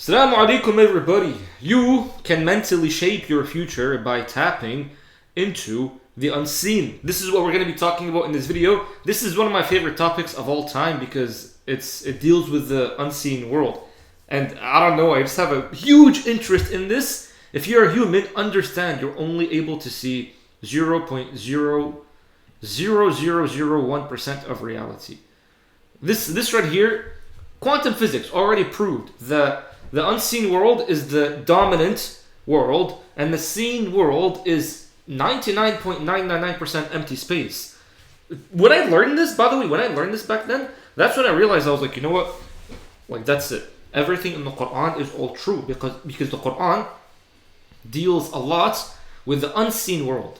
Assalamu alaikum everybody. You can mentally shape your future by tapping into the unseen. This is what we're going to be talking about in this video. This is one of my favorite topics of all time because it deals with the unseen world. And I don't know, I just have a huge interest in this. If you're a human, understand you're only able to see 0.00001% of reality. This right here, quantum physics already proved that the unseen world is the dominant world, and the seen world is 99.999% empty space. When I learned this, by the way, when I learned this back then, that's when I realized I was like, you know what? Like, that's it. Everything in the Quran is all true because the Quran deals a lot with the unseen world.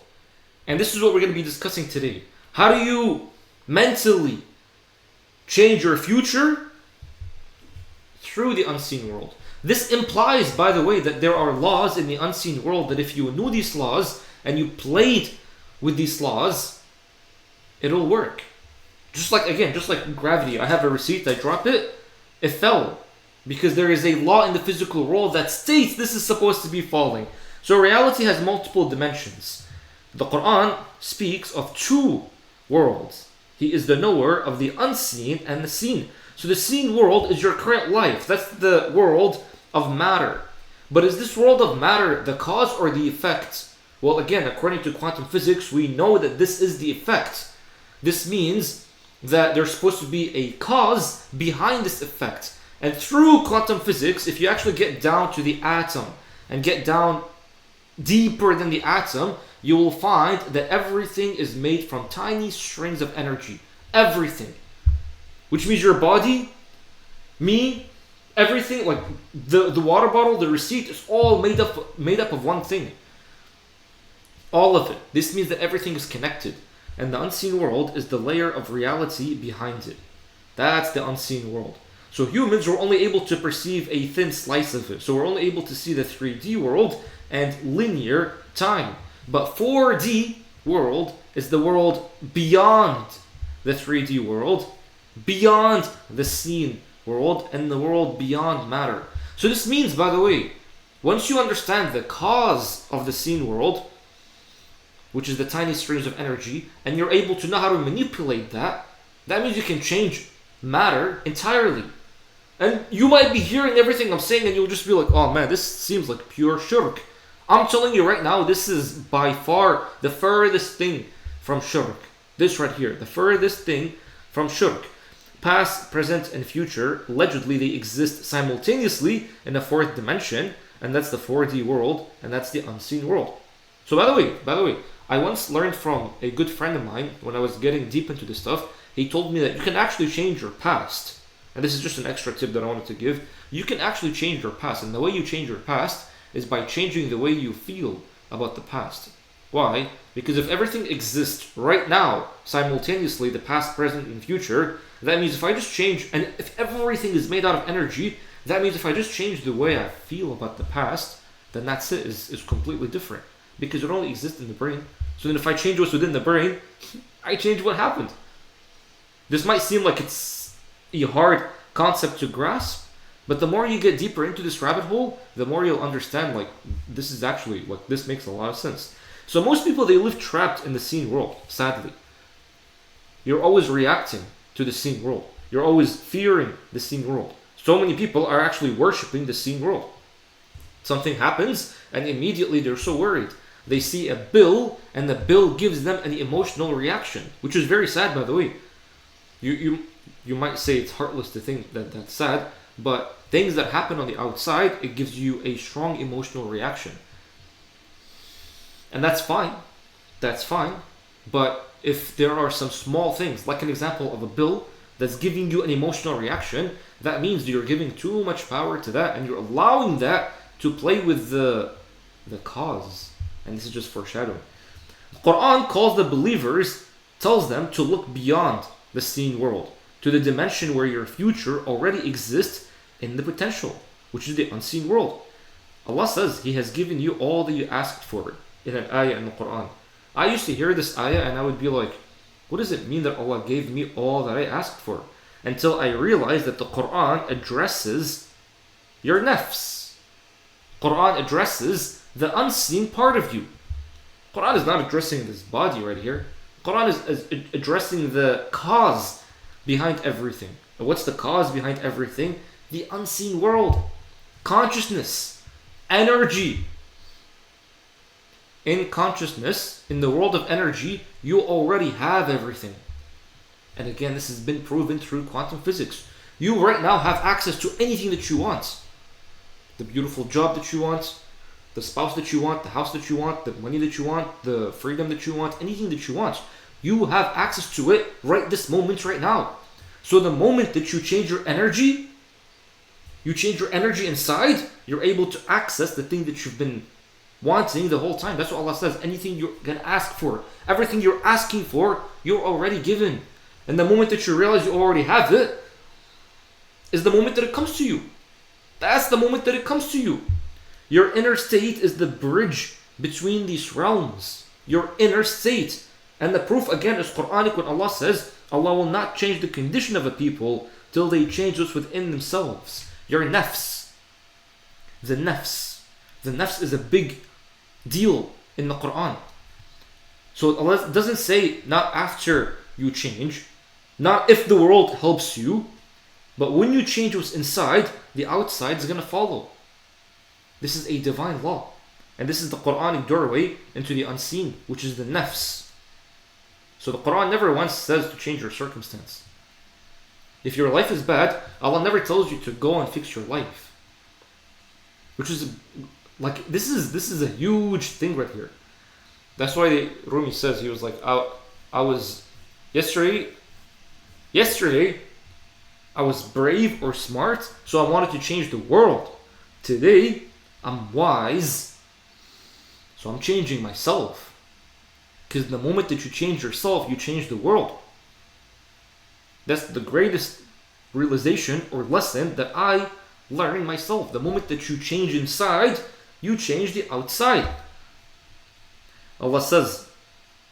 And this is what we're going to be discussing today. How do you mentally change your future through the unseen world? This implies, by the way, that there are laws in the unseen world that if you knew these laws and you played with these laws, it'll work. Just like gravity. I have a receipt, I drop it, it fell. Because there is a law in the physical world that states this is supposed to be falling. So reality has multiple dimensions. The Quran speaks of two worlds. He is the knower of the unseen and the seen. So the seen world is your current life. That's the world of matter. But is this world of matter the cause or the effect? Well, again, according to quantum physics, we know that this is the effect. This means that there's supposed to be a cause behind this effect. And through quantum physics, if you actually get down to the atom and get down deeper than the atom, you will find that everything is made from tiny strings of energy. Everything. Which means your body, me, everything, like the water bottle, the receipt, is all made up of one thing. All of it. This means that everything is connected. And the unseen world is the layer of reality behind it. That's the unseen world. So humans are only able to perceive a thin slice of it. So we're only able to see the 3D world and linear time. But 4D world is the world beyond the 3D world, beyond the seen world, and the world beyond matter. So this means, by the way, once you understand the cause of the seen world, which is the tiny strings of energy, and you're able to know how to manipulate that, that means you can change matter entirely. And you might be hearing everything I'm saying and you'll just be like, oh man, this seems like pure shirk. I'm telling you right now, this is by far the furthest thing from shirk. This right here, the furthest thing from shirk. Past, present, and future, allegedly they exist simultaneously in a fourth dimension, and that's the 4D world, and that's the unseen world. So by the way, I once learned from a good friend of mine when I was getting deep into this stuff. He told me that you can actually change your past. And this is just an extra tip that I wanted to give. You can actually change your past, and the way you change your past is by changing the way you feel about the past. Why? Because if everything exists right now, simultaneously, the past, present, and future, that means if I just change, and if everything is made out of energy, that means if I just change the way I feel about the past, then that's it, is completely different. Because it only exists in the brain. So then if I change what's within the brain, I change what happened. This might seem like it's a hard concept to grasp, but the more you get deeper into this rabbit hole, the more you'll understand, like, this is actually, like, this makes a lot of sense. So most people, they live trapped in the seen world, sadly. You're always reacting to the seen world. You're always fearing the seen world. So many people are actually worshipping the seen world. Something happens, and immediately they're so worried. They see a bill, and the bill gives them an emotional reaction, which is very sad, by the way. You might say it's heartless to think that that's sad, but things that happen on the outside, it gives you a strong emotional reaction. And that's fine. That's fine. But if there are some small things, like an example of a bill that's giving you an emotional reaction, that means you're giving too much power to that, and you're allowing that to play with the cause. And this is just foreshadowing. The Quran calls the believers, tells them to look beyond the seen world, to the dimension where your future already exists in the potential, which is the unseen world. Allah says He has given you all that you asked for in an ayah in the Quran. I used to hear this ayah and I would be like, what does it mean that Allah gave me all that I asked for? Until I realized that the Quran addresses Your nafs. Quran addresses the unseen part of you. Quran is not addressing this body right here. Quran is addressing the cause behind everything. And what's the cause behind everything? The unseen world. Consciousness. Energy. In consciousness, in the world of energy, you already have everything. And again, this has been proven through quantum physics. You right now have access to anything that you want. The beautiful job that you want, the spouse that you want, the house that you want, the money that you want, the freedom that you want, anything that you want. You have access to it right this moment, right now. So the moment that you change your energy inside, you're able to access the thing that you've been wanting the whole time. That's what Allah says. Anything you're going to ask for, everything you're asking for, you're already given. And the moment that you realize you already have it is the moment that it comes to you. That's the moment that it comes to you. Your inner state is the bridge between these realms. Your inner state. And the proof again is Qur'anic when Allah says, Allah will not change the condition of a people till they change what's within themselves. Your nafs. The nafs. The nafs is a big deal in the Quran. So Allah doesn't say not after you change, not if the world helps you, but when you change what's inside, the outside is going to follow. This is a divine law. And this is the Quranic doorway into the unseen, which is the nafs. So the Quran never once says to change your circumstance. If your life is bad, Allah never tells you to go and fix your life. Which is like, this is a huge thing right here. That's why Rumi says, he was like, I was yesterday I was brave or smart, so I wanted to change the world. Today I'm wise, so I'm changing myself. Because the moment that you change yourself, you change the world. That's the greatest realization or lesson that I learned myself. The moment that you change inside, you change the outside. Allah says,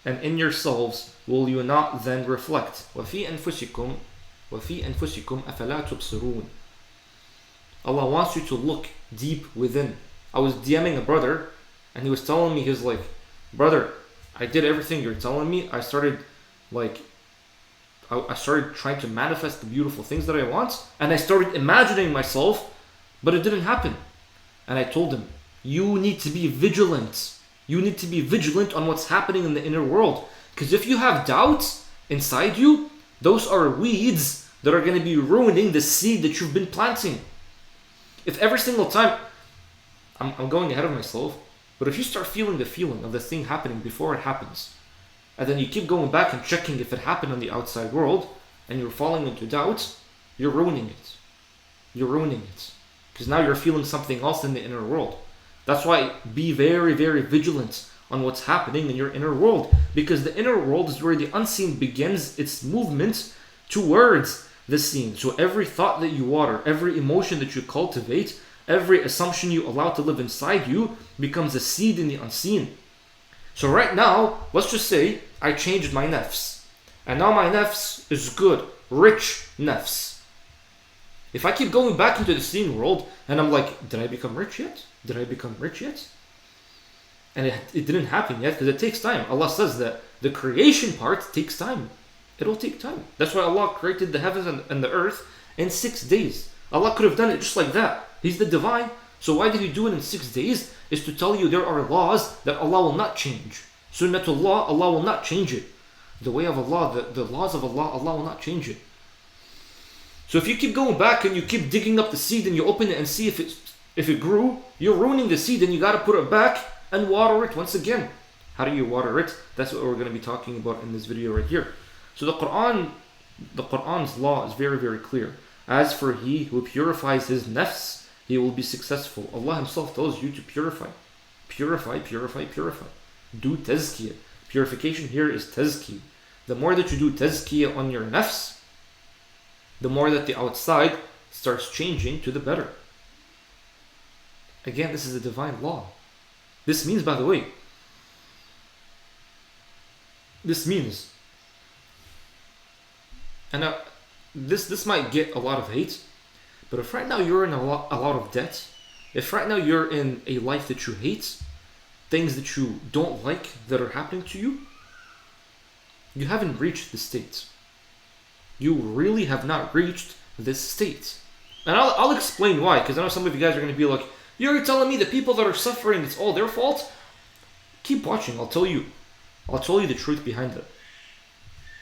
and in yourselves will you not then reflect? وَفِي أَنفُسِكُمْ أَفَلَا تُبْصِرُونَ. Allah wants you to look deep within. I was DMing a brother and he was telling me, he's like, brother, I did everything you're telling me. I started trying to manifest the beautiful things that I want, and I started imagining myself, but it didn't happen. And I told him, you need to be vigilant. You need to be vigilant on what's happening in the inner world. Because if you have doubts inside you, those are weeds that are going to be ruining the seed that you've been planting. If every single time, I'm going ahead of myself, but if you start feeling the feeling of the thing happening before it happens, and then you keep going back and checking if it happened on the outside world, and you're falling into doubts, you're ruining it. You're ruining it. Because now you're feeling something else in the inner world. That's why be very, very vigilant on what's happening in your inner world. Because the inner world is where the unseen begins its movement towards the seen. So every thought that you water, every emotion that you cultivate, every assumption you allow to live inside you becomes a seed in the unseen. So right now, let's just say I changed my nafs. And now my nafs is good, rich nafs. If I keep going back into the seen world and I'm like, did I become rich yet? Did I become rich yet? And it didn't happen yet because it takes time. Allah says that the creation part takes time. It'll take time. That's why Allah created the heavens and the earth in 6 days. Allah could have done it just like that. He's the divine. So why did He do it in 6 days? Is to tell you there are laws that Allah will not change. Sunnatullah, Allah will not change it. The way of Allah, the laws of Allah, Allah will not change it. So if you keep going back and you keep digging up the seed and you open it and see if it grew, you're ruining the seed and you got to put it back and water it once again. How do you water it? That's what we're going to be talking about in this video right here. So the Quran's law is very, very clear. As for he who purifies his nafs, he will be successful. Allah Himself tells you to purify. Purify, purify, purify. Do tazkiyah. Purification here is tazkiyah. The more that you do tazkiyah on your nafs, the more that the outside starts changing to the better. Again, this is a divine law. This means, by the way, and now this might get a lot of hate, But if right now you're in a lot of debt, if right now you're in a life that you hate, things that you don't like that are happening to you, you haven't reached this state. You really have not reached this state. And I'll explain why, because I know some of you guys are going to be like, you're telling me the people that are suffering, it's all their fault? Keep watching, I'll tell you the truth behind it.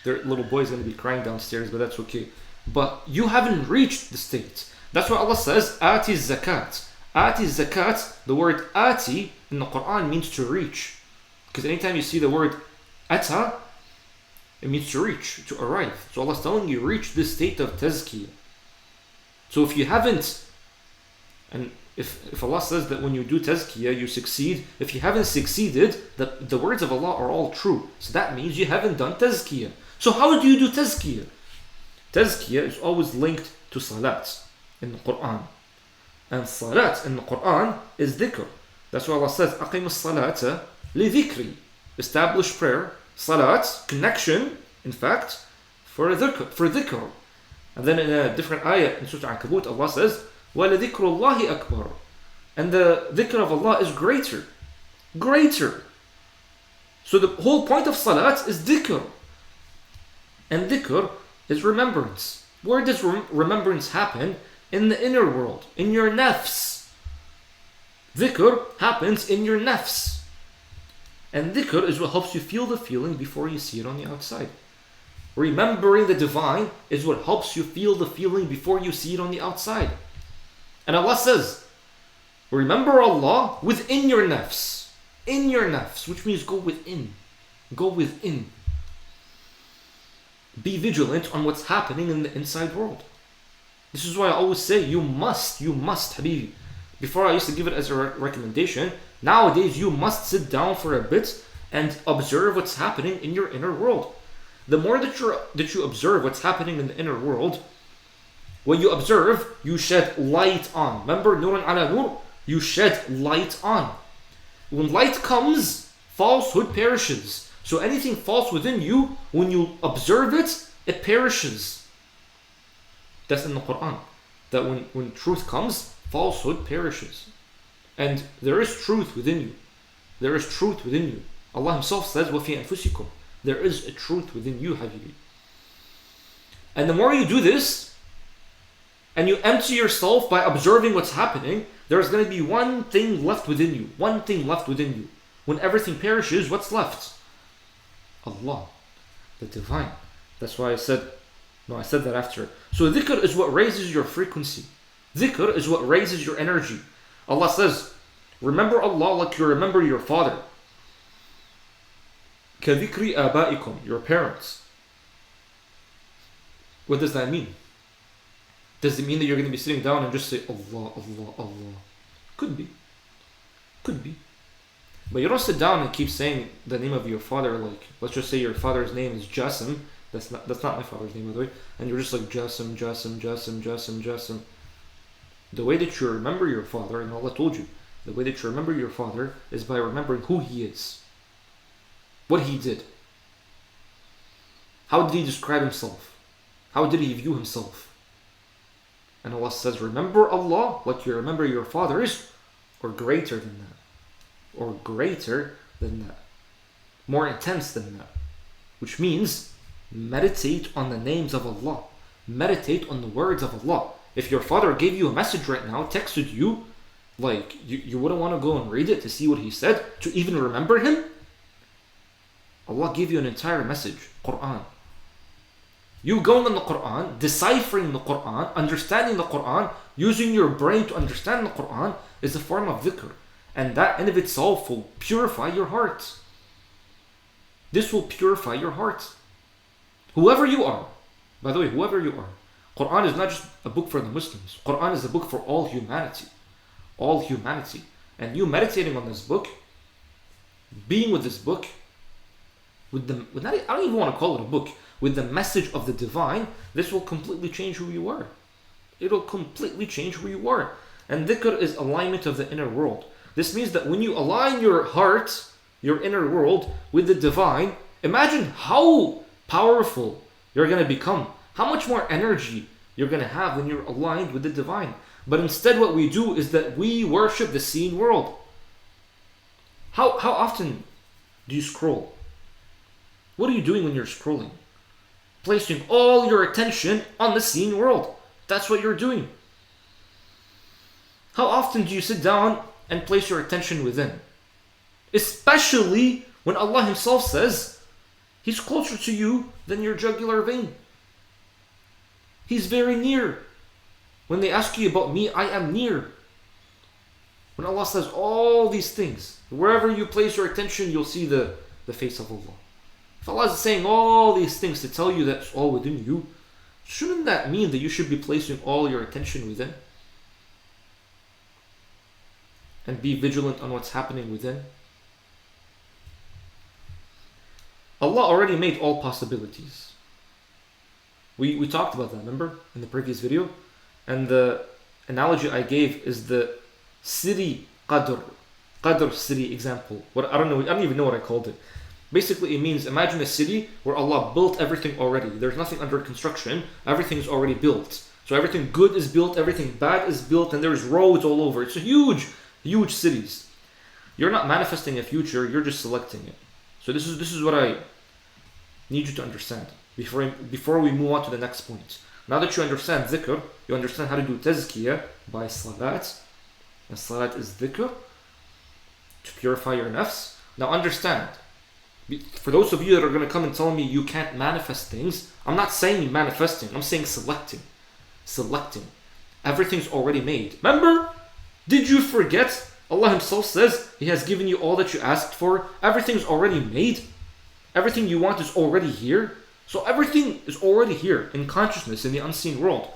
Their little boy's going to be crying downstairs, but that's okay. But you haven't reached the state. That's why Allah says, Ati zakat. Ati zakat, the word ati in the Quran means to reach. Because anytime you see the word ata, it means to reach, to arrive. So Allah's telling you, reach this state of tazkiyah. So if you haven't, and if Allah says that when you do tazkiyah, you succeed, if you haven't succeeded, the words of Allah are all true. So that means you haven't done tazkiyah. So how do you do tazkiyah? Tazkiyah is always linked to salat in the Quran. And salat in the Quran is dhikr. That's why Allah says, أَقِيمُ الصَّلَاةَ لِذِكْرِ. Establish prayer, salat, connection, in fact, for dhikr. And then in a different ayah in Surah Al-Ankabut, Allah says, وَلَذِكْرُ اللَّهِ أَكْبَرُ. And the dhikr of Allah is greater. Greater. So the whole point of salat is dhikr. And dhikr is remembrance. Where does remembrance happen? In the inner world, in your nafs. Dhikr happens in your nafs. And dhikr is what helps you feel the feeling before you see it on the outside. Remembering the divine is what helps you feel the feeling before you see it on the outside. And Allah says, remember Allah within your nafs. In your nafs, which means go within. Go within. Be vigilant on what's happening in the inside world. This is why I always say, you must, Habibi. Before I used to give it as a recommendation, nowadays you must sit down for a bit and observe what's happening in your inner world. The more that you observe what's happening in the inner world, when you observe, you shed light on. Remember, nurun ala nur? You shed light on. When light comes, falsehood perishes. So anything false within you, when you observe it, it perishes. That's in the Quran. That when truth comes, falsehood perishes. And there is truth within you. There is truth within you. Allah Himself says, وَفِي أَنفُسِكُمْ. There is a truth within you, Habibi. And the more you do this, and you empty yourself by observing what's happening, there's going to be one thing left within you. One thing left within you. When everything perishes, what's left? Allah, the divine. That's why I said that after. So dhikr is what raises your frequency. Dhikr is what raises your energy. Allah says, remember Allah like you remember your father. كَذِكْرِ آبَائِكُمْ, your parents. What does that mean? Does it mean that you're going to be sitting down and just say Allah, Allah, Allah? Could be. Could be. But you don't sit down and keep saying the name of your father, like, let's just say your father's name is Jasim. That's not my father's name, by the way. And you're just like Jasim, Jasim, Jasim, Jasim, Jasim. The way that you remember your father, and Allah told you, the way that you remember your father is by remembering who he is. What he did. How did he describe himself? How did he view himself? And Allah says, remember Allah like you remember your fathers, or greater than that. Or greater than that. More intense than that. Which means, meditate on the names of Allah. Meditate on the words of Allah. If your father gave you a message right now, texted you, like, you wouldn't want to go and read it to see what he said, to even remember him? Allah gave you an entire message, Qur'an. You going on the Qur'an, deciphering the Qur'an, understanding the Qur'an, using your brain to understand the Qur'an is a form of dhikr. And that in of itself will purify your heart. This will purify your heart. Whoever you are, by the way, whoever you are, Qur'an is not just a book for the Muslims. Qur'an is a book for all humanity. All humanity. And you meditating on this book, being with this book, I don't even want to call it a book, with the message of the divine, this will completely change who you are. It'll completely change who you are. And dhikr is alignment of the inner world. This means that when you align your heart, your inner world, with the divine, imagine how powerful you're going to become. How much more energy you're going to have when you're aligned with the divine. But instead what we do is that we worship the seen world. How often do you scroll? What are you doing when you're scrolling? Placing all your attention on the seen world. That's what you're doing. How often do you sit down and place your attention within? Especially when Allah Himself says He's closer to you than your jugular vein. He's very near. When they ask you about me, I am near. When Allah says all these things, wherever you place your attention, you'll see the face of Allah. If Allah is saying all these things to tell you that it's all within you, shouldn't that mean that you should be placing all your attention within? And be vigilant on what's happening within? Allah already made all possibilities. We talked about that, remember? In the previous video. And the analogy I gave is the city Qadr city example. I don't even know what I called it. Basically it means, imagine a city where Allah built everything already. There's nothing under construction. Everything's already built. So everything good is built, everything bad is built, and there's roads all over. It's a huge cities. You're not manifesting a future, you're just selecting it. So this is what I need you to understand before we move on to the next point. Now that you understand dhikr, you understand how to do tazkiyah by salat. And salat is dhikr, to purify your nafs. Now understand, for those of you that are going to come and tell me you can't manifest things, I'm not saying manifesting, I'm saying selecting. Everything's already made. Remember? Did you forget? Allah Himself says He has given you all that you asked for. Everything's already made. Everything you want is already here. So everything is already here in consciousness, in the unseen world.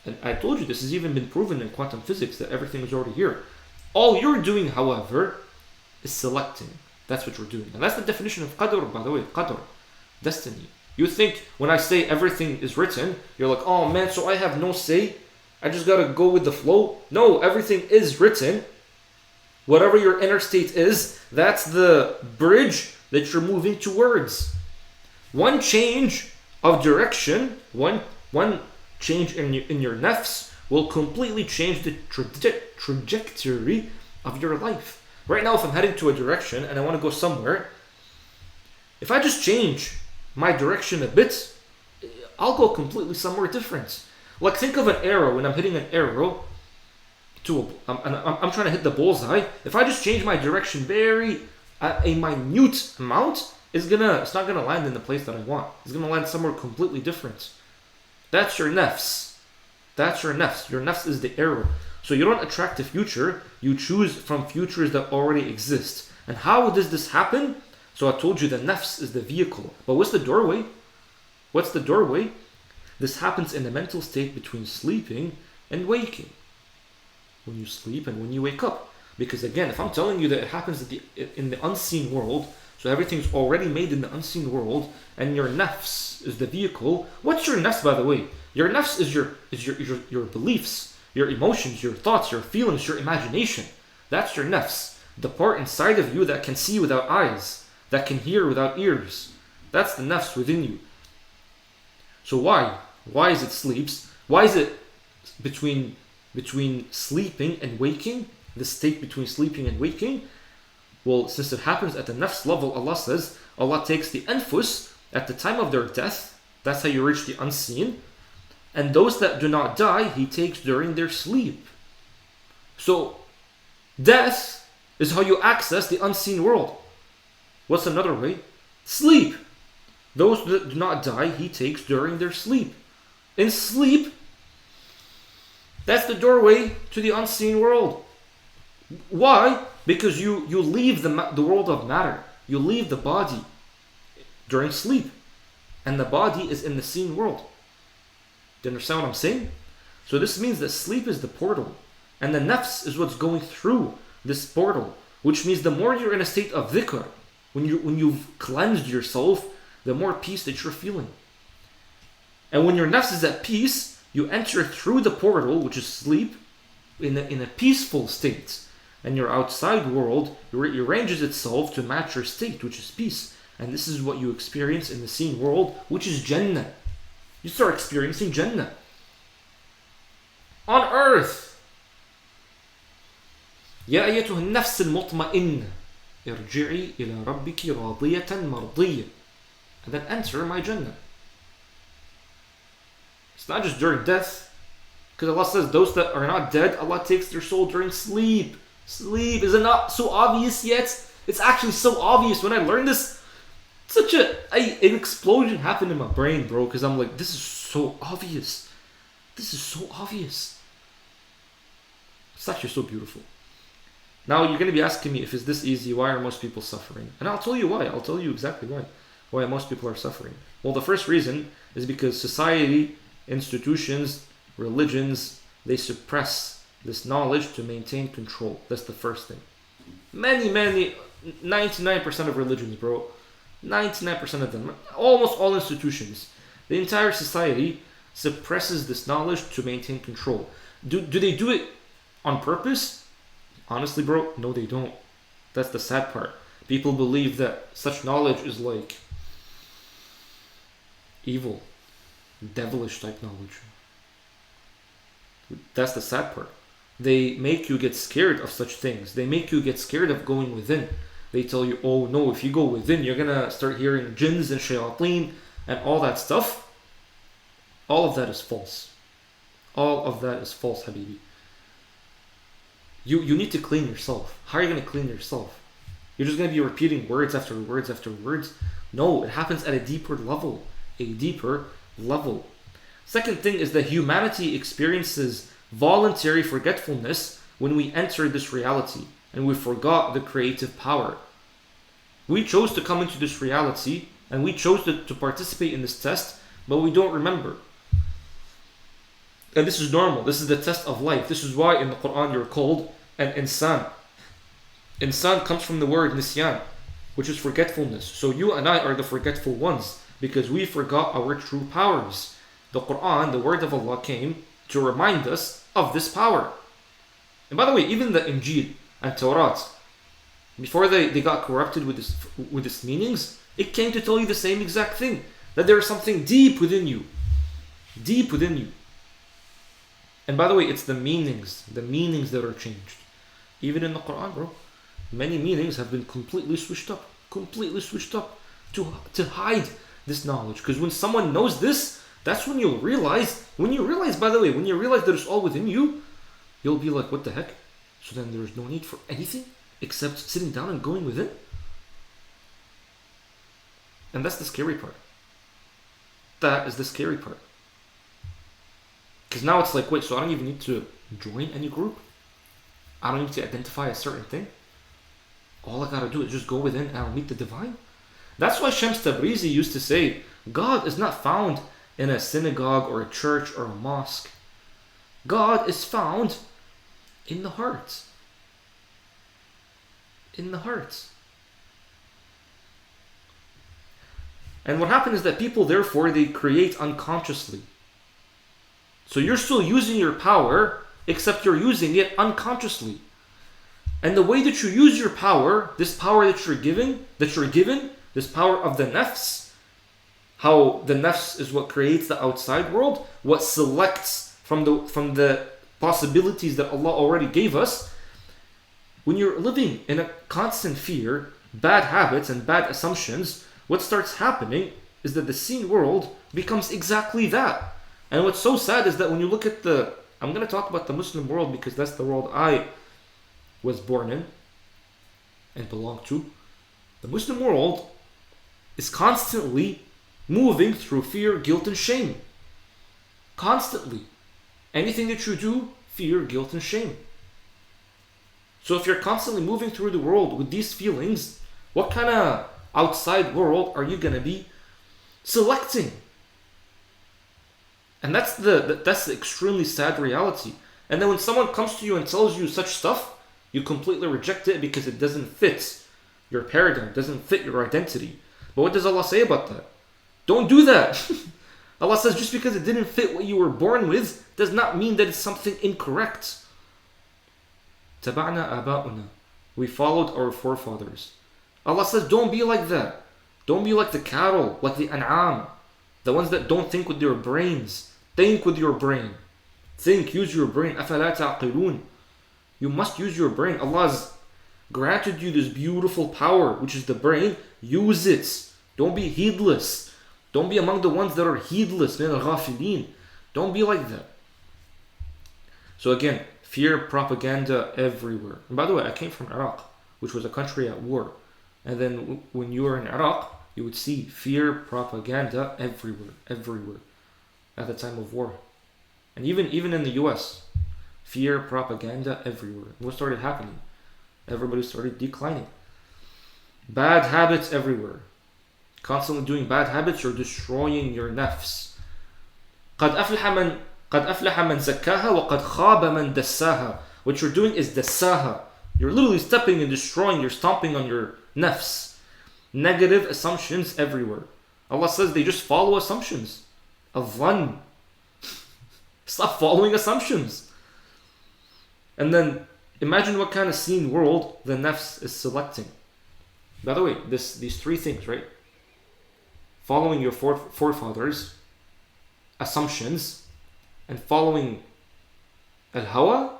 And I told you this has even been proven in quantum physics that everything is already here. All you're doing, however, is selecting. That's what you're doing. And that's the definition of qadr, by the way. Qadr, destiny. You think when I say everything is written, you're like, oh man, so I have no say? I just gotta go with the flow? No, everything is written. Whatever your inner state is, that's the bridge that you're moving towards. One change of direction, one change in your nafs will completely change the trajectory of your life. Right now, if I'm heading to a direction and I want to go somewhere, if I just change my direction a bit, I'll go completely somewhere different. Like think of an arrow. When I'm hitting an arrow I'm trying to hit the bullseye. If I just change my direction a minute amount, it's not gonna land in the place that I want. It's gonna land somewhere completely different. That's your nafs. Your nafs is the arrow. So you don't attract the future, you choose from futures that already exist. And how does this happen? So I told you the nafs is the vehicle. But what's the doorway? This happens in the mental state between sleeping and waking. When you sleep and when you wake up. Because again, if I'm telling you that it happens in the unseen world, so everything's already made in the unseen world, and your nafs is the vehicle. What's your nafs, by the way? Your nafs is your beliefs, your emotions, your thoughts, your feelings, your imagination. That's your nafs. The part inside of you that can see without eyes, that can hear without ears. That's the nafs within you. So why? Why is it sleeps? Why is it between sleeping and waking? The state between sleeping and waking? Well, since it happens at the nafs level, Allah says, Allah takes the anfus at the time of their death. That's how you reach the unseen. And those that do not die, He takes during their sleep. So, death is how you access the unseen world. What's another way? Sleep. Those that do not die, He takes during their sleep. In sleep, that's the doorway to the unseen world. Why? Because you leave the world of matter. You leave the body during sleep. And the body is in the seen world. Do you understand what I'm saying? So this means that sleep is the portal. And the nafs is what's going through this portal. Which means the more you're in a state of dhikr, when you've cleansed yourself, the more peace that you're feeling. And when your nafs is at peace, you enter through the portal, which is sleep, in a peaceful state. And your outside world rearranges itself to match your state, which is peace. And this is what you experience in the seen world, which is Jannah. You start experiencing Jannah. on earth. يا أيتها النفس المطمئنة ارجعي إلى ربك راضية مرضية. And then enter my Jannah. It's not just during death. Because Allah says those that are not dead, Allah takes their soul during sleep. Sleep. Is it not so obvious yet? It's actually so obvious. When I learned this, an explosion happened in my brain, bro. Because I'm like, this is so obvious. This is so obvious. It's actually so beautiful. Now you're going to be asking me, if it's this easy, why are most people suffering? And I'll tell you why. I'll tell you exactly why most people are suffering. Well, the first reason is because society, institutions, religions, they suppress this knowledge to maintain control. That's the first thing. 99% of religions, bro, 99% of them, almost all institutions, the entire society suppresses this knowledge to maintain control. Do they do it on purpose? Honestly, bro, no, they don't. That's the sad part. People believe that such knowledge is like evil, devilish type knowledge. That's the sad part. They make you get scared of such things. They make you get scared of going within. They tell you, oh no, if you go within, you're gonna start hearing jinns and shayateen and all that stuff. All of that is false. All of that is false, Habibi. You need to clean yourself. How are you going to clean yourself? You're just going to be repeating words after words after words? No, it happens at a deeper level. A deeper level. Second thing is that humanity experiences voluntary forgetfulness when we enter this reality and we forgot the creative power. We chose to come into this reality and we chose to participate in this test, but we don't remember. And this is normal. This is the test of life. This is why in the Quran you're called an insan. Insan comes from the word nisyan, which is forgetfulness. So you and I are the forgetful ones because we forgot our true powers. The Quran, the word of Allah, came to remind us of this power. And by the way, even the Injil and Torah, before they got corrupted with its meanings, it came to tell you the same exact thing. That there is something deep within you. Deep within you. And by the way, it's the meanings that are changed. Even in the Quran, bro, many meanings have been completely switched up to hide this knowledge. Because when someone knows this, that's when you'll realize, when you realize that it's all within you, you'll be like, what the heck? So then there's no need for anything except sitting down and going within? And that's the scary part. That is the scary part. Because now it's like, wait, so I don't even need to join any group? I don't need to identify a certain thing? All I gotta do is just go within and I'll meet the divine? That's why Shams Tabrizi used to say, God is not found in a synagogue or a church or a mosque. God is found in the heart. In the heart. And what happens is that people, therefore, they create unconsciously. So you're still using your power, except you're using it unconsciously. And the way that you use your power, this power that you're given, this power of the nafs, how the nafs is what creates the outside world, what selects from the possibilities that Allah already gave us. When you're living in a constant fear, bad habits and bad assumptions, what starts happening is that the seen world becomes exactly that. And what's so sad is that when you look at I'm going to talk about the Muslim world because that's the world I was born in and belong to. The Muslim world is constantly moving through fear, guilt, and shame. Constantly. Anything that you do, fear, guilt, and shame. So if you're constantly moving through the world with these feelings, what kind of outside world are you going to be selecting? And that's the extremely sad reality. And then when someone comes to you and tells you such stuff, you completely reject it because it doesn't fit your paradigm, doesn't fit your identity. But what does Allah say about that? Don't do that. Allah says just because it didn't fit what you were born with does not mean that it's something incorrect. Taba'na aba'una. We followed our forefathers. Allah says don't be like that. Don't be like the cattle, like the an'am. The ones that don't think with their brains. Think with your brain. Think, use your brain. أَفَلَا تَعْقِلُونَ. You must use your brain. Allah has granted you this beautiful power, which is the brain. Use it. Don't be heedless. Don't be among the ones that are heedless. مِنَ الْغَافِلِينَ. Don't be like that. So again, fear propaganda everywhere. And by the way, I came from Iraq, which was a country at war. And then when you were in Iraq, you would see fear propaganda everywhere, everywhere, at the time of war. And even in the US, fear propaganda everywhere. What started happening? Everybody started declining. Bad habits everywhere. Constantly doing bad habits, you're destroying your nafs. قَدْ أَفْلَحَ مَنْ زَكَّاهَا وَقَدْ خَابَ مَنْ دَسَّاهَا. What you're doing is dassaha. You're literally stepping and destroying, you're stomping on your nafs. Negative assumptions everywhere. Allah says they just follow assumptions. Adhan. Stop following assumptions. And then imagine what kind of scene world the nafs is selecting. By the way, these three things, right? Following your forefathers, assumptions, and following al-hawa,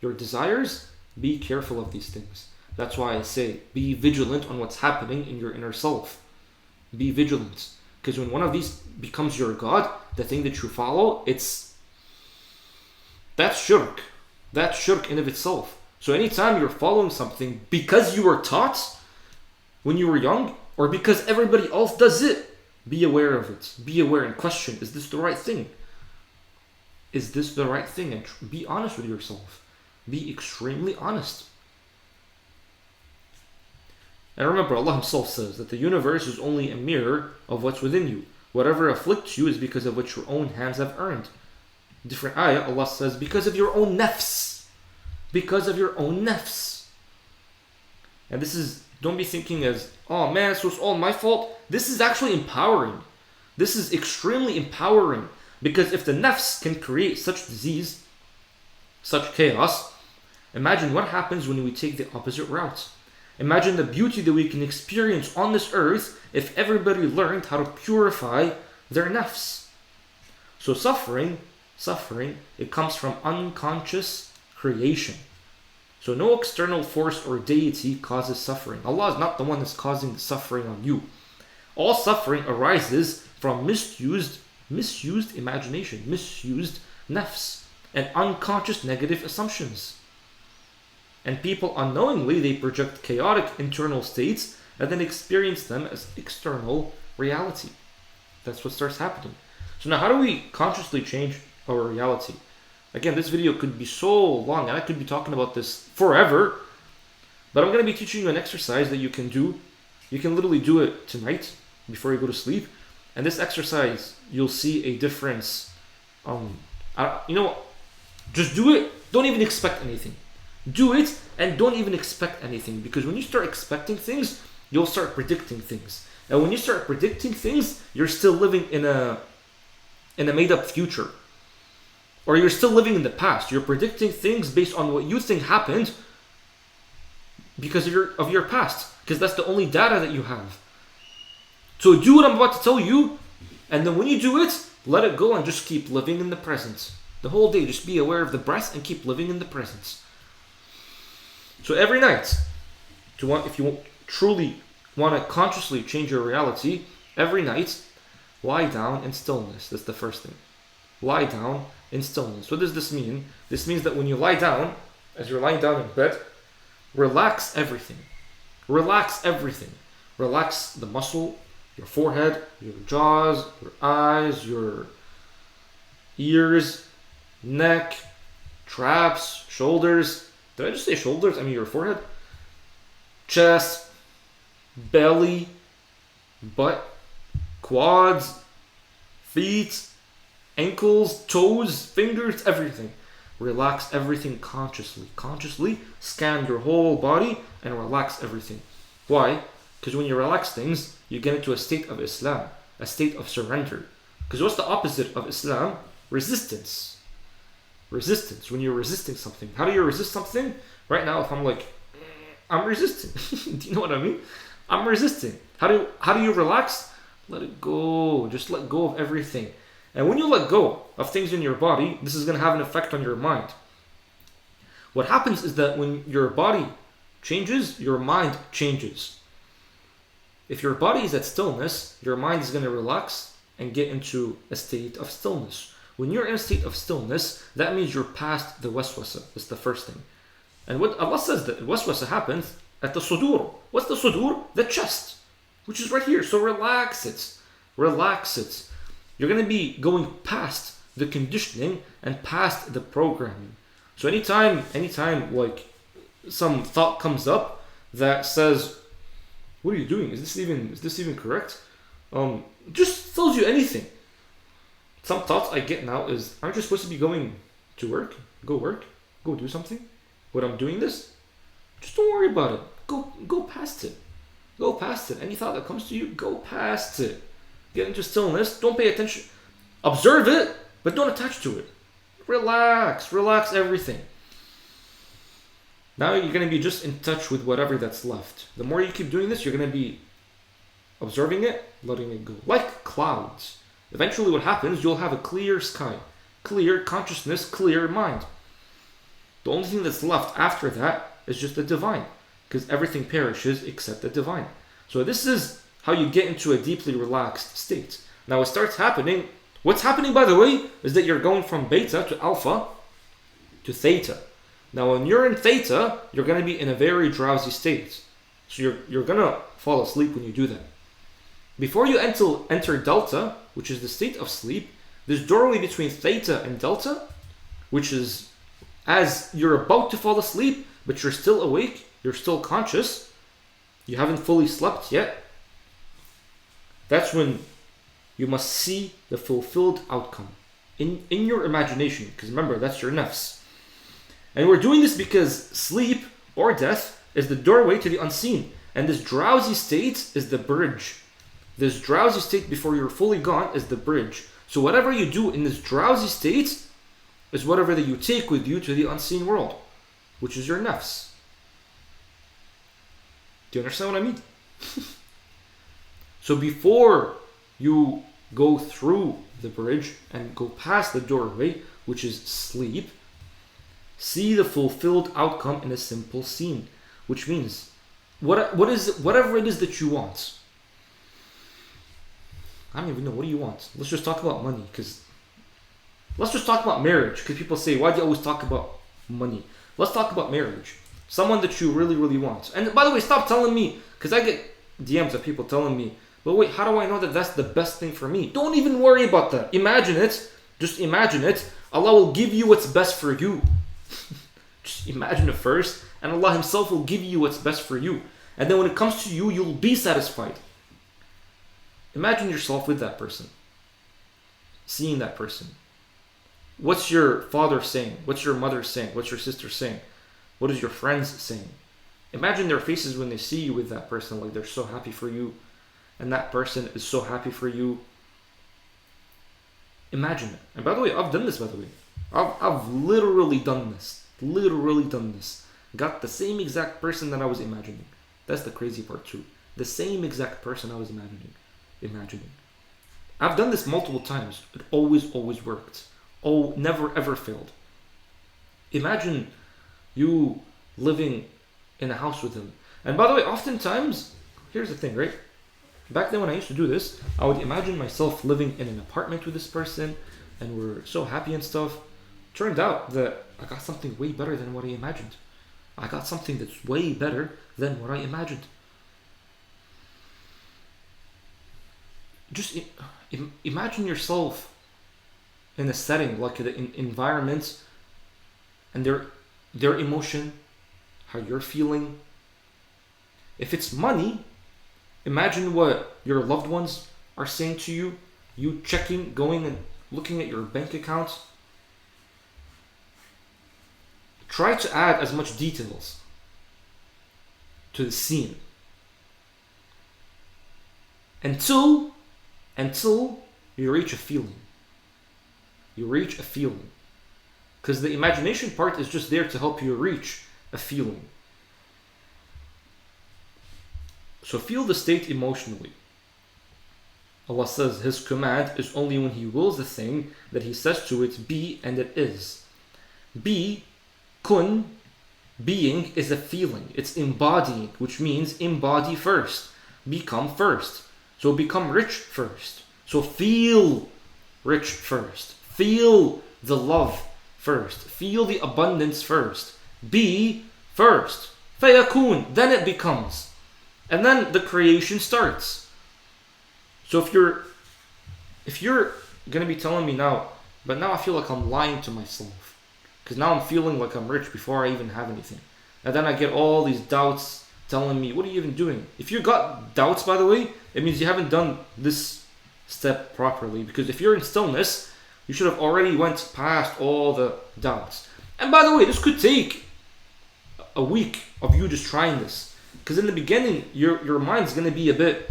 your desires. Be careful of these things. That's why I say, be vigilant on what's happening in your inner self. Be vigilant. Because when one of these becomes your God, the thing that you follow, that's shirk. That's shirk in of itself. So anytime you're following something because you were taught when you were young, or because everybody else does it, be aware of it. Be aware and question, is this the right thing? Is this the right thing? And be honest with yourself. Be extremely honest. And remember, Allah Himself says that the universe is only a mirror of what's within you. Whatever afflicts you is because of what your own hands have earned. Different ayah, Allah says, because of your own nafs. Because of your own nafs. And this is, don't be thinking as, oh man, so it's all my fault. This is actually empowering. This is extremely empowering. Because if the nafs can create such disease, such chaos, imagine what happens when we take the opposite route. Imagine the beauty that we can experience on this earth if everybody learned how to purify their nafs. So suffering, it comes from unconscious creation. So no external force or deity causes suffering. Allah is not the one that's causing the suffering on you. All suffering arises from misused imagination, misused nafs, and unconscious negative assumptions. And people unknowingly, they project chaotic internal states and then experience them as external reality. That's what starts happening. So now how do we consciously change our reality? Again, this video could be so long and I could be talking about this forever, but I'm going to be teaching you an exercise that you can do. You can literally do it tonight before you go to sleep. And this exercise, you'll see a difference. Just do it. Don't even expect anything. Do it and don't even expect anything, because when you start expecting things, you'll start predicting things. And when you start predicting things, you're still living in a made-up future. Or you're still living in the past. You're predicting things based on what you think happened because of your past. Because that's the only data that you have. So do what I'm about to tell you, and then when you do it, let it go and just keep living in the present. The whole day, just be aware of the breath and keep living in the present. So every night, if you truly want to consciously change your reality, every night, lie down in stillness. That's the first thing. Lie down in stillness. What does this mean? This means that when you lie down, as you're lying down in bed, relax everything. Relax everything. Relax the muscle, your forehead, your jaws, your eyes, your ears, neck, traps, shoulders. Did I just say shoulders? I mean your forehead. Chest, belly, butt, quads, feet, ankles, toes, fingers, everything. Relax everything consciously. Consciously scan your whole body and relax everything. Why? Because when you relax things, you get into a state of Islam, a state of surrender. Because what's the opposite of Islam? Resistance. Resistance. When you're resisting something. How do you resist something? Right now, if I'm like, I'm resisting. Do you know what I mean? I'm resisting. How do you relax? Let it go. Just let go of everything. And when you let go of things in your body, this is going to have an effect on your mind. What happens is that when your body changes, your mind changes. If your body is at stillness, your mind is going to relax and get into a state of stillness. When you're in a state of stillness, that means you're past the waswasa. That's the first thing. And what Allah says that waswasa happens at the sudur. What's the sudur? The chest, which is right here. So relax it. Relax it. You're going to be going past the conditioning and past the programming. So anytime like some thought comes up that says, what are you doing? Is this even correct? Just tells you anything. Some thoughts I get now is, aren't you supposed to be going to work? Go do something? But I'm doing this? Just don't worry about it. Go past it. Go past it. Any thought that comes to you, go past it. Get into stillness. Don't pay attention. Observe it, but don't attach to it. Relax everything. Now you're going to be just in touch with whatever that's left. The more you keep doing this, you're going to be observing it, letting it go. Like clouds. Eventually what happens, you'll have a clear sky, clear consciousness, clear mind. The only thing that's left after that is just the divine, because everything perishes except the divine. So this is how you get into a deeply relaxed state. Now it starts happening. What's happening, by the way, is that you're going from beta to alpha to theta. Now when you're in theta, you're going to be in a very drowsy state. So you're going to fall asleep when you do that. Before you enter delta, which is the state of sleep, this doorway between theta and delta, which is as you're about to fall asleep, but you're still awake, you're still conscious, you haven't fully slept yet, that's when you must see the fulfilled outcome in your imagination, because remember, that's your nafs. And we're doing this because sleep or death is the doorway to the unseen, and this drowsy state is the bridge. This drowsy state before you're fully gone is the bridge. So whatever you do in this drowsy state is whatever that you take with you to the unseen world, which is your nafs. Do you understand what I mean? So before you go through the bridge and go past the doorway, which is sleep, see the fulfilled outcome in a simple scene, which means whatever it is that you want. I don't even know, what do you want? Let's just talk about money, let's just talk about marriage, because people say, why do you always talk about money? Let's talk about marriage. Someone that you really, really want. And by the way, stop telling me, because I get DMs of people telling me, but wait, how do I know that that's the best thing for me? Don't even worry about that. Imagine it. Just imagine it. Allah will give you what's best for you. Just imagine it first, and Allah Himself will give you what's best for you. And then when it comes to you, you'll be satisfied. Imagine yourself with that person. Seeing that person. What's your father saying? What's your mother saying? What's your sister saying? What is your friends saying? Imagine their faces when they see you with that person, like they're so happy for you, and that person is so happy for you. Imagine it. And by the way, I've done this, by the way. I've literally done this. Got the same exact person that I was imagining. That's the crazy part too. The same exact person I was imagining. I've done this multiple times. It always worked. Oh, never ever failed. Imagine you living in a house with him. And by the way, oftentimes, here's the thing, right? Back then when I used to do this, I would imagine myself living in an apartment with this person, and we're so happy and stuff. Turned out that I got something way better than what I imagined. I got something that's way better than what I imagined. Just imagine yourself in a setting, like the environment, and their emotion, how you're feeling. If it's money, imagine what your loved ones are saying to you. You checking, going and looking at your bank account. Try to add as much details to the scene until you reach a feeling. Because the imagination part is just there to help you reach a feeling. So feel the state emotionally. Allah says His command is only when He wills a thing that He says to it, be, and it is. Be, kun, being is a feeling. It's embodying, which means embody first. Become first. So become rich first. So feel rich first. Feel the love first. Feel the abundance first. Be first. Fayakun, then it becomes. And then the creation starts. So if you're going to be telling me now, but now I feel like I'm lying to myself. Because now I'm feeling like I'm rich before I even have anything. And then I get all these doubts telling me, what are you even doing? If you got doubts, by the way, it means you haven't done this step properly. Because if you're in stillness, you should have already went past all the doubts. And by the way, this could take a week of you just trying this. Because in the beginning, your mind's going to be a bit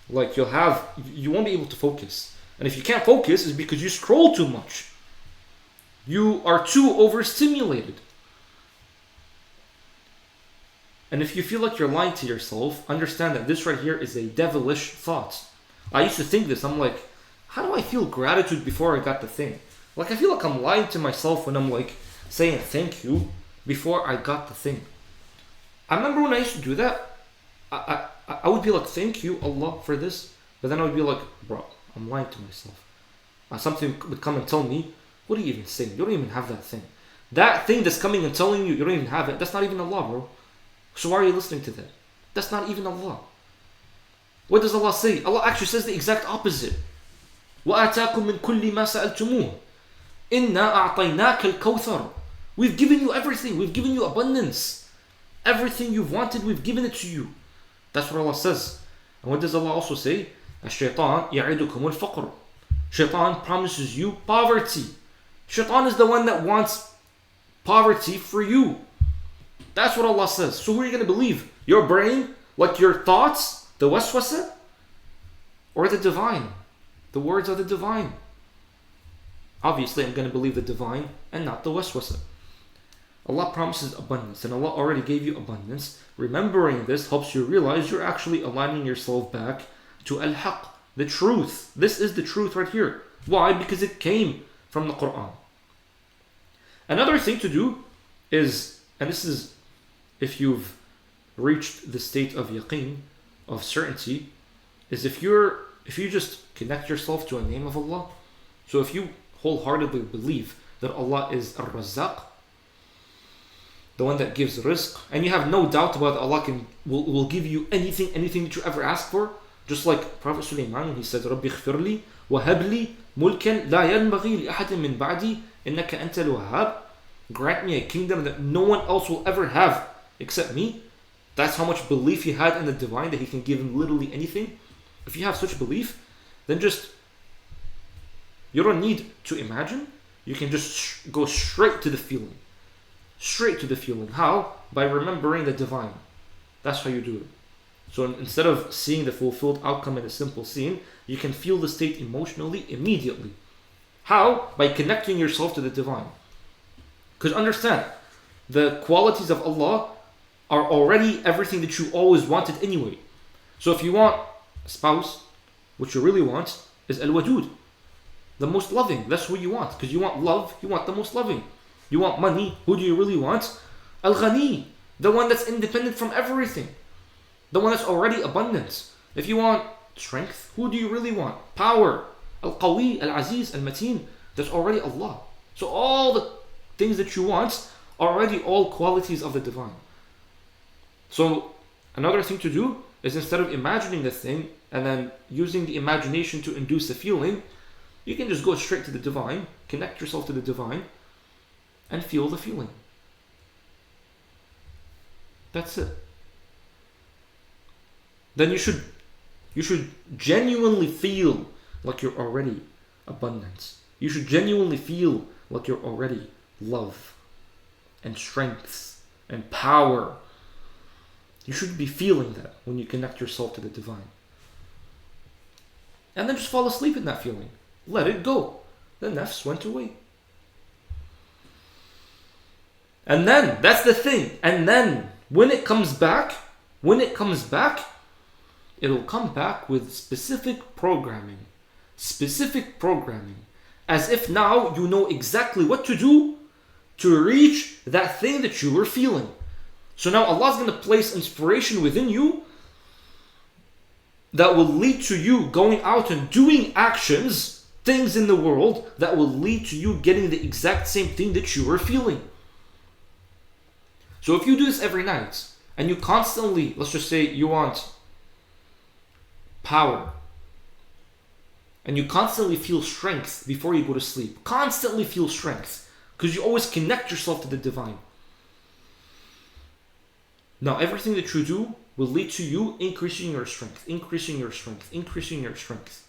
like you won't be able to focus. And if you can't focus, it's because you scroll too much. You are too overstimulated. And if you feel like you're lying to yourself, understand that this right here is a devilish thought. I used to think this. I'm like, how do I feel gratitude before I got the thing? Like I feel like I'm lying to myself when I'm like saying thank you before I got the thing. I remember when I used to do that, I would be like, thank you, Allah, for this. But then I would be like, bro, I'm lying to myself. Something would come and tell me, what are you even saying? You don't even have that thing. That thing that's coming and telling you, you don't even have it. That's not even Allah, bro. So why are you listening to that? That's not even Allah. What does Allah say? Allah actually says the exact opposite. وَآتَاكُم مِّن كُلِّ مَا سَأَلْتُمُوهُ إِنَّا أَعْطَيْنَاكَ الْكَوْثَرَ. We've given you everything. We've given you abundance. Everything you've wanted, we've given it to you. That's what Allah says. And what does Allah also say? الشيطان يعدكم الفقر. Shaitan promises you poverty. Shaitan is the one that wants poverty for you. That's what Allah says. So who are you going to believe? Your brain? Like your thoughts? The waswasa? Or the divine? The words of the divine? Obviously I'm going to believe the divine and not the waswasa. Allah promises abundance, and Allah already gave you abundance. Remembering this helps you realize you're actually aligning yourself back to al-haq, the truth. This is the truth right here. Why? Because it came from the Quran. Another thing to do is, and this is if you've reached the state of yaqeen, of certainty, is if you just connect yourself to a name of Allah. So if you wholeheartedly believe that Allah is Ar-Razzaq, the one that gives rizq, and you have no doubt about Allah will give you anything that you ever ask for, just like Prophet Sulaiman, he said, رَبِّ اغْفِرْ لِي وَهَبْ لِي مُلْكًا لَا يَنْبَغِي لِأَحَدٍ مِّن بَعْدِي إِنَّكَ أَنْتَ الْوَهَّابُ. Grant me a kingdom that no one else will ever have except me. That's how much belief he had in the divine, that he can give him literally anything. If you have such belief, then you don't need to imagine. You can just go straight to the feeling. Straight to the feeling. How? By remembering the divine. That's how you do it. So instead of seeing the fulfilled outcome in a simple scene, you can feel the state emotionally immediately. How? By connecting yourself to the divine. Because understand, the qualities of Allah are already everything that you always wanted anyway. So if you want a spouse, what you really want is al-wadud, the most loving. That's what you want. Because you want love, you want the most loving. You want money, who do you really want? Al-Ghani, the one that's independent from everything. The one that's already abundant. If you want strength, who do you really want? Power. Al-Qawi, Al-Aziz, Al-Mateen, that's already Allah. So all the things that you want are already all qualities of the divine. So another thing to do is, instead of imagining the thing and then using the imagination to induce a feeling, you can just go straight to the divine, connect yourself to the divine, and feel the feeling. That's it. Then you should genuinely feel like you're already abundant. You should genuinely feel like you're already love and strength and power. You should be feeling that when you connect yourself to the divine. And then just fall asleep in that feeling. Let it go. The nafs went away. And then, that's the thing. And then, when it comes back, it'll come back with specific programming. Specific programming. As if now you know exactly what to do to reach that thing that you were feeling. So now Allah's going to place inspiration within you that will lead to you going out and doing actions, things in the world that will lead to you getting the exact same thing that you were feeling. So if you do this every night and you constantly, let's just say you want power, and you constantly feel strength before you go to sleep, constantly feel strength, because you always connect yourself to the divine. Now everything that you do will lead to you increasing your strength, increasing your strength, increasing your strength.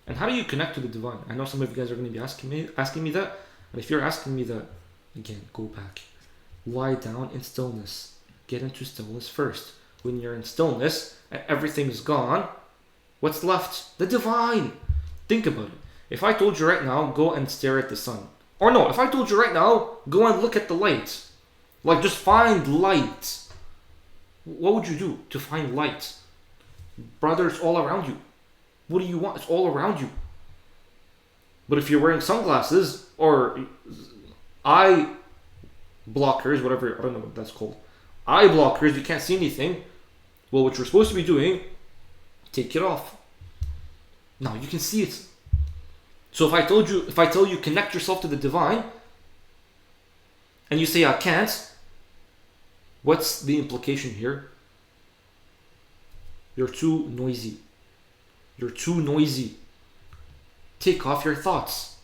And how do you connect to the divine? I know some of you guys are going to be asking me that. And if you're asking me that, again, go back. Lie down in stillness. Get into stillness first. When you're in stillness and everything is gone, what's left? The divine. Think about it. If I told you right now, go and stare at the sun. Or no, if I told you right now, go and look at the light. Like, just find light. What would you do to find light? Brother, it's all around you. What do you want? It's all around you. But if you're wearing sunglasses or eye blockers, whatever, I don't know what that's called. Eye blockers, you can't see anything. Well, what you're supposed to be doing, take it off. Now you can see it. So if I tell you connect yourself to the divine, and you say I can't, what's the implication here? You're too noisy. You're too noisy. Take off your thoughts.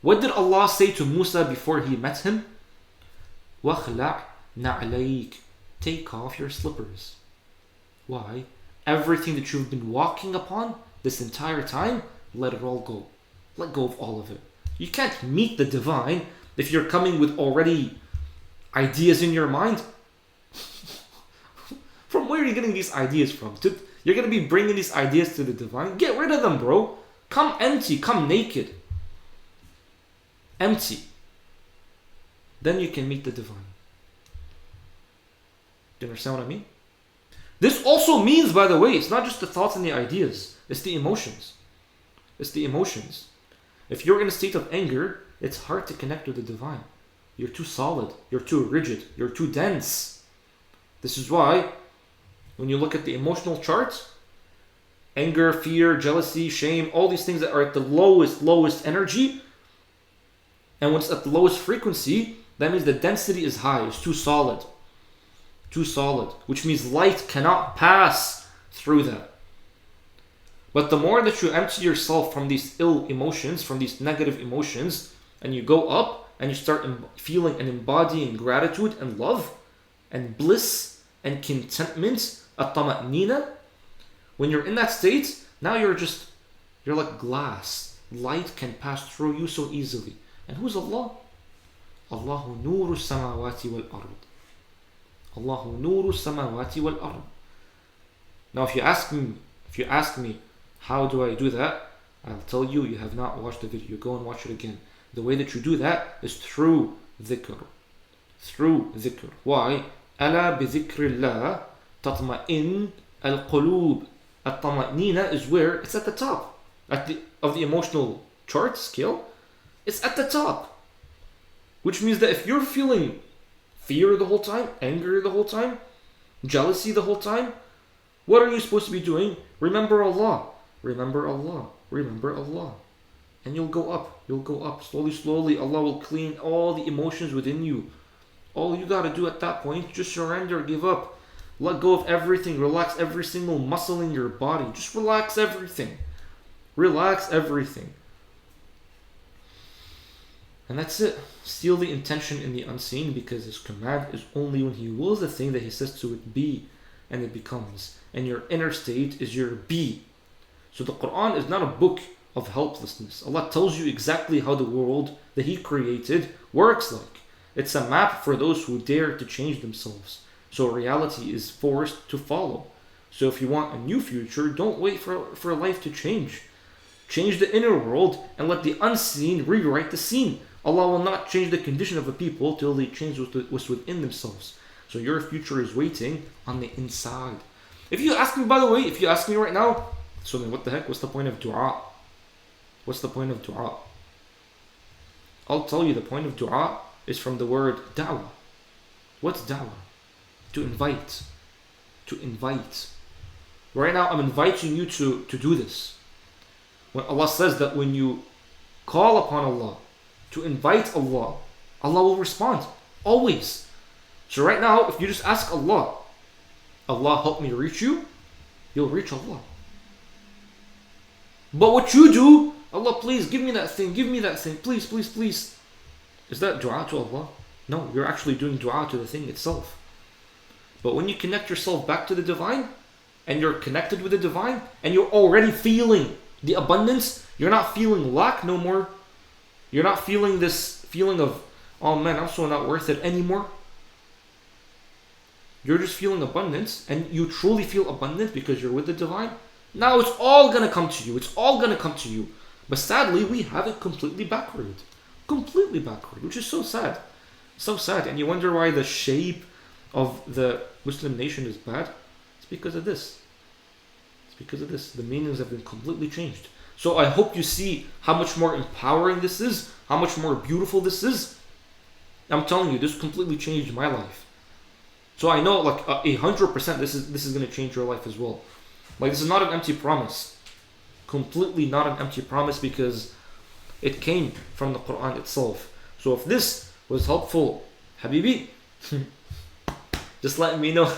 What did Allah say to Musa before he met him? وَخْلَعْ نَعْلَيْكَ. Take off your slippers. Why? Everything that you've been walking upon this entire time, let it all go. Let go of all of it. You can't meet the divine if you're coming with already ideas in your mind. From where are you getting these ideas from? You're going to be bringing these ideas to the divine? Get rid of them, bro. Come empty. Come naked. Empty. Then you can meet the divine. Do you understand what I mean? This also means, by the way, it's not just the thoughts and the ideas. It's the emotions. It's the emotions. If you're in a state of anger, it's hard to connect with the divine. You're too solid. You're too rigid. You're too dense. This is why, when you look at the emotional chart, anger, fear, jealousy, shame, all these things that are at the lowest energy, and when it's at the lowest frequency, that means the density is high. It's too solid. Too solid. Which means light cannot pass through that. But the more that you empty yourself from these ill emotions, from these negative emotions, and you go up and you start feeling and embodying gratitude and love and bliss and contentment, at-tama'nina, when you're in that state, now you're like glass. Light can pass through you so easily. And who's Allah? Allahu nuru samawati wal ard. Allahu nuru samawati wal ard. Now if you ask me, how do I do that? I'll tell you, you have not watched the video. Go and watch it again. The way that you do that is through dhikr. Through dhikr. Why? Ala bi dhikrillah tatma'in al-qulub. At-tama'nina is where? It's at the top. Of the emotional chart scale, it's at the top. Which means that if you're feeling fear the whole time, anger the whole time, jealousy the whole time, what are you supposed to be doing? Remember Allah. Remember Allah. Remember Allah. And you'll go up. You'll go up. Slowly, Allah will clean all the emotions within you. All you gotta do at that point, just surrender, give up. Let go of everything. Relax every single muscle in your body. Just relax everything. Relax everything. And that's it. Seal the intention in the unseen, because His command is only when He wills the thing that He says to it be, and it becomes. And your inner state is your be. So the Quran is not a book of helplessness. Allah tells you exactly how the world that He created works like. It's a map for those who dare to change themselves. So reality is forced to follow. So if you want a new future, don't wait for life to change. Change the inner world and let the unseen rewrite the scene. Allah will not change the condition of a people till they change what's within themselves. So your future is waiting on the inside. If you ask me, by the way, if you ask me right now, so then what the heck? What's the point of dua? What's the point of dua? I'll tell you, the point of dua is from the word da'wah. What's da'wah? To invite. To invite. Right now, I'm inviting you to do this. When Allah says that when you call upon Allah, to invite Allah, Allah will respond. Always. So right now, if you just ask Allah, Allah help me reach you, you'll reach Allah. But what you do, Allah please give me that thing, please, please, please. Is that dua to Allah? No, you're actually doing dua to the thing itself. But when you connect yourself back to the divine, and you're connected with the divine, and you're already feeling the abundance, you're not feeling lack no more. You're not feeling this feeling of, oh man, I'm so not worth it anymore. You're just feeling abundance, and you truly feel abundant because you're with the divine. Now it's all gonna come to you. It's all gonna come to you. But sadly, we have it completely backward. Completely backward, which is so sad. So sad. And you wonder why the shape of the Muslim nation is bad? It's because of this. It's because of this. The meanings have been completely changed. So I hope you see how much more empowering this is, how much more beautiful this is. I'm telling you, this completely changed my life. So I know, like 100%, this is going to change your life as well. Like, this is not an empty promise. Completely not an empty promise, because it came from the Quran itself. So if this was helpful, Habibi, just let me know.